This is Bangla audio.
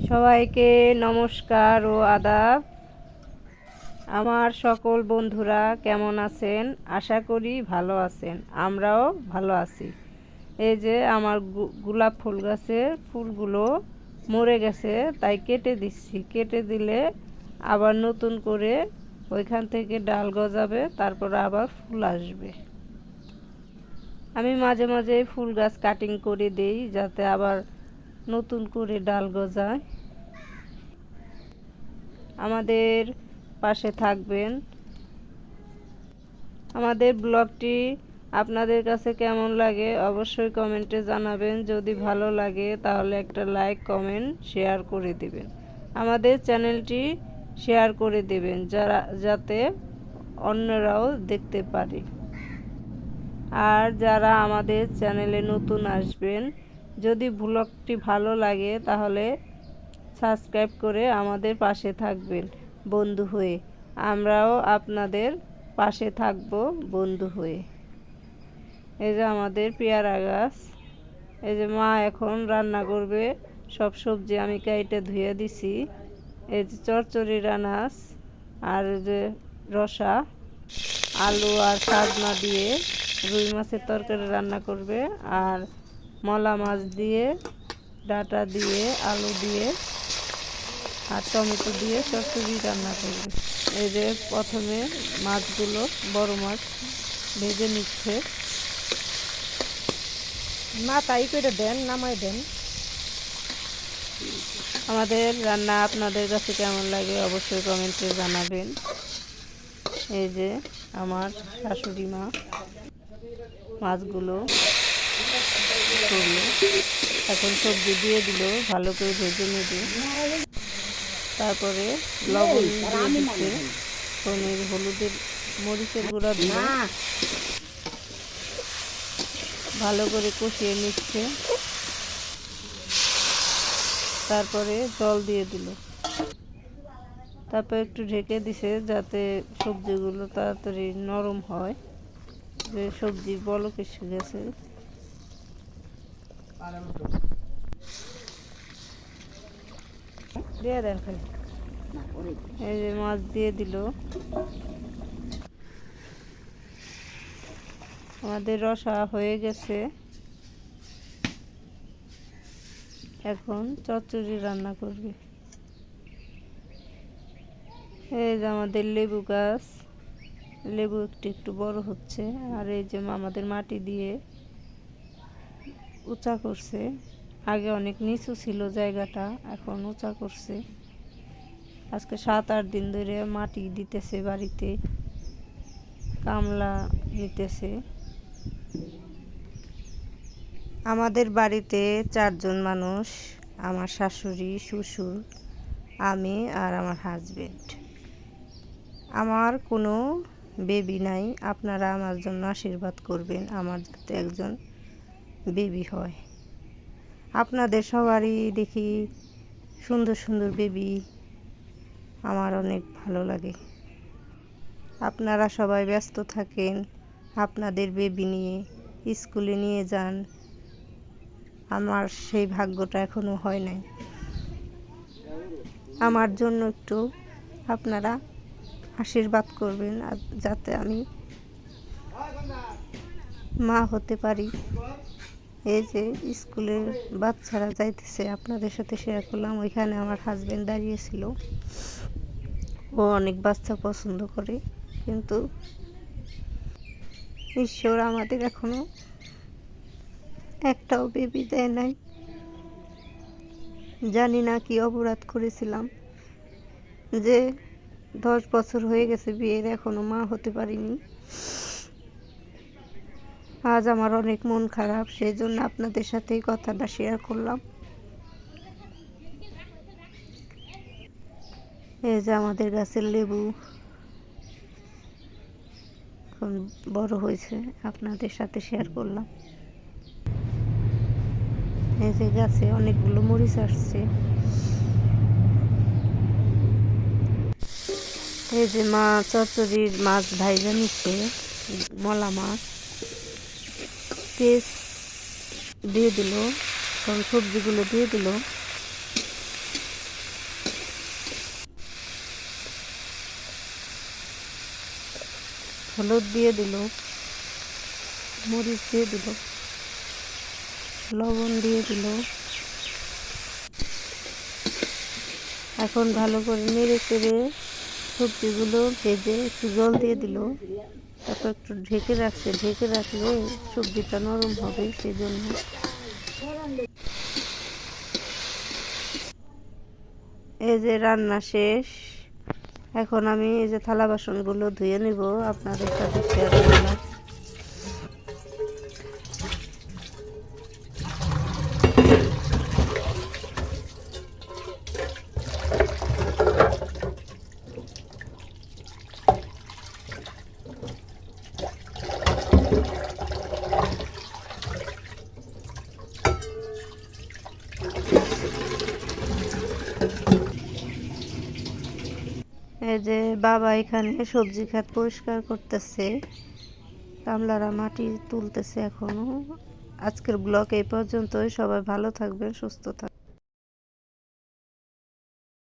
সবাইকে নমস্কার ও আদাব। আমার সকল বন্ধুরা কেমন আছেন? আশা করি ভালো আছেন, আমরাও ভালো আছি। এই যে আমার গোলাপ ফুল গাছের ফুলগুলো মরে গেছে, তাই কেটে দিচ্ছি। কেটে দিলে আবার নতুন করে ওইখান থেকে ডাল গজাবে, তারপর আবার ফুল আসবে। আমি মাঝে মাঝে ফুল গাছ কাটিং করে দেই, যাতে আবার নতুন করে ডাল গজায়। আমাদের পাশে থাকবেন। আমাদের ব্লগটি আপনাদের কাছে কেমন লাগে অবশ্যই কমেন্টে জানাবেন। যদি ভালো লাগে তাহলে একটা লাইক, কমেন্ট, শেয়ার করে দেবেন। আমাদের চ্যানেলটি শেয়ার করে দেবেন যাতে অন্যরাও দেখতে পারে। আর যারা আমাদের চ্যানেলে নতুন আসবেন, যদি ব্লগটি ভালো লাগে তাহলে সাবস্ক্রাইব করে আমাদের পাশে থাকবেন বন্ধু হয়ে। আমরাও আপনাদের পাশে থাকব বন্ধু হয়ে। এই যে আমাদের পেয়ারা গাছ, এই যে মা এখন রান্না করবে। সব সবজি আমি কেটে ধুয়ে দিছি। এই যে চচ্চড়ি রান্নাস, আর যে রসা আলু আর সাজনা দিয়ে রুই মাছের তরকারি রান্না করবে, আর মলা মাছ দিয়ে, ডাঁটা দিয়ে, আলু দিয়ে আর টমেটো দিয়ে চচ্চড়ি রান্না করবে। এই যে প্রথমে মাছগুলো, বড় মাছ ভেজে নিচ্ছে। মাথায় করে দেন, নামাই দেন। আমাদের রান্না আপনাদের কাছে কেমন লাগে অবশ্যই কমেন্টে জানাবেন। এই যে আমার শাশুড়ি মা মাছগুলো করলো, এখন সবজি দিয়ে দিল, ভালো করে ভেজে নেবে। তারপরে লবণ দিয়ে দিচ্ছে, পনির, হলুদের, মরিচের গুঁড়া দিল, ভালো করে কষিয়ে নিচ্ছে। তারপরে জল দিয়ে দিল, তারপর একটু ঢেকে দিছে যাতে সবজিগুলো তাড়াতাড়ি নরম হয়। যে সবজি বলক এসে গেছে। দিয়ে দেন খালি। এই যে মাছ দিয়ে দিল। আমাদের রসা হয়ে গেছে, এখন চচ্চড়ি রান্না করবে। এই যে আমাদের লেবু গাছ, লেবু একটু একটু বড় হচ্ছে। আর এই যে আমাদের মাটি দিয়ে উঁচা করছে। আগে অনেক নিচু ছিল জায়গাটা, এখন উঁচা করছে। আজকে 7-8 দিন ধরে মাটি দিতেছে বাড়িতে, কামলা নিতেছে। আমাদের বাড়িতে 4 জন মানুষ, আমার শাশুড়ি, শ্বশুর, আমি আর আমার হাজবেন্ড। আমার কোনো বেবি নাই। আপনারা আমার জন্য আশীর্বাদ করবেন, আমার যাতে একজন বেবি হয়। আপনাদের সবারই দেখি সুন্দর সুন্দর বেবি, আমার অনেক ভালো লাগে। আপনারা সবাই ব্যস্ত থাকেন, আপনাদের বেবি নিয়ে স্কুলে নিয়ে যান। আমার সেই ভাগ্যটা এখনো হয় নাই। আমার জন্য একটু আপনারা আশীর্বাদ করবেন, যাতে আমি মা হতে পারি। এই যে স্কুলের বাচ্চারা যাইতেছে, আপনাদের সাথে শেয়ার করলাম। ওইখানে আমার হাজবেন্ড দাঁড়িয়েছিল। ও অনেক বাচ্চা পছন্দ করে, কিন্তু ঈশ্বর আমাদের এখনো একটাও বেবি দেয় নাই। জানি না কি অপরাধ করেছিলাম যে 10 বছর হয়ে গেছে বিয়ের, এখনো মা হতে পারিনি। আজ আমার অনেক মন খারাপ, সেই জন্য আপনাদের সাথে এই কথাটা শেয়ার করলাম। এই যে আমাদের গাছের লেবু এখন বড় হয়েছে, আপনাদের সাথে শেয়ার করলাম। এই যে গাছে অনেকগুলো মরিচ আসছে। এই যে মা চচ্চড়ির মাছ ভাইজা নিচ্ছে, মলা মাছ, পেঁয়াজ দিয়ে দিল, সব সবজিগুলো দিয়ে দিল। হলুদ দিয়ে দিল, মরিচ দিয়ে দিল, লবণ দিয়ে দিল। এখন ভালো করে নেড়ে চেড়ে সবজিগুলো ভেজে একটু জল দিয়ে দিল। তারপর একটু ঢেকে রাখছে, ঢেকে রাখলে সবজিটা নরম হবে, সেজন্য। এই যে রান্না শেষ। এখন আমি এই যে থালা বাসনগুলো ধুয়ে নিব, আপনাদের সাথে শেয়ার করলাম। এই যে বাবা এখানে সবজি ক্ষেত পরিষ্কার করতেছে, কামলারা মাটি তুলতেছে এখনো। আজকের ব্লগ এই পর্যন্তই। সবাই ভালো থাকবেন, সুস্থ থাকবেন।